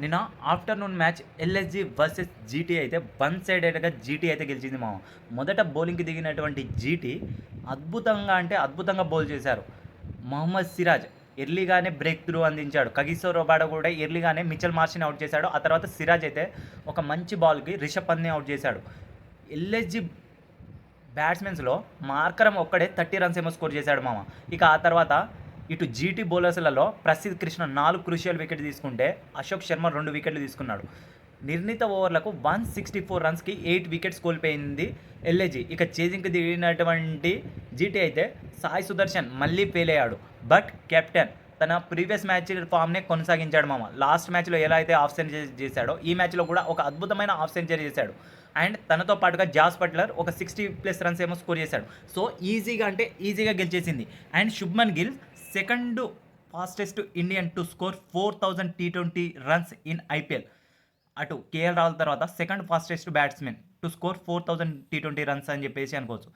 నిన్న afternoon match LSG versus GT అయితే one సైడెడ్గా GT అయితే గెలిచింది మామ. మొదట బౌలింగ్కి దిగినటువంటి జీటీ అద్భుతంగా అంటే అద్భుతంగా బౌల్ చేశారు. మహమ్మద్ సిరాజ్ ఎర్లీగానే బ్రేక్ త్రూ అందించాడు. కగిసో రబాడ కూడా ఎర్లీగానే మిచెల్ మార్ష్ని అవుట్ చేశాడు. ఆ తర్వాత సిరాజ్ అయితే ఒక మంచి బాల్కి రిషబ్ పంత్ని అవుట్ చేశాడు. ఎల్ఎస్జీ బ్యాట్స్మెన్స్లో మార్కరం ఒక్కడే 30 రన్స్ ఏమో స్కోర్ చేశాడు మామ. ఇక ఆ తర్వాత ఇటు జీటీ బౌలర్స్లలో ప్రసిద్ధ్ కృష్ణ 4 క్రూషియల్ వికెట్ తీసుకుంటే అశోక్ శర్మ 2 వికెట్లు తీసుకున్నాడు. నిర్ణీత ఓవర్లకు 164 రన్స్కి 8 వికెట్స్ కోల్పోయింది ఎల్ఏజీ. ఇక చేజింగ్కి దిగినటువంటి జీటీ అయితే సాయి సుదర్శన్ మళ్ళీ ఫెయిల్ అయ్యాడు. బట్ కెప్టెన్ తన ప్రీవియస్ మ్యాచ్ ఫామ్నే కొనసాగించాడు మామ. లాస్ట్ మ్యాచ్లో ఎలా అయితే హాఫ్ సెంచరీ చేశాడో ఈ మ్యాచ్లో కూడా ఒక అద్భుతమైన హాఫ్ సెంచరీ చేశాడు. అండ్ తనతో పాటుగా జాస్ బట్లర్ ఒక 60+ రన్స్ ఏమో స్కోర్ చేశాడు. సో ఈజీగా అంటే ఈజీగా గెలిచేసింది. And Shubman Gill second fastest Indian to score 4000 T20 runs in IPL. అటు కేఎల్ రాహుల్ తర్వాత second fastest batsmen to score 4000 T20 runs అని చెప్పేసి అనుకోవచ్చు.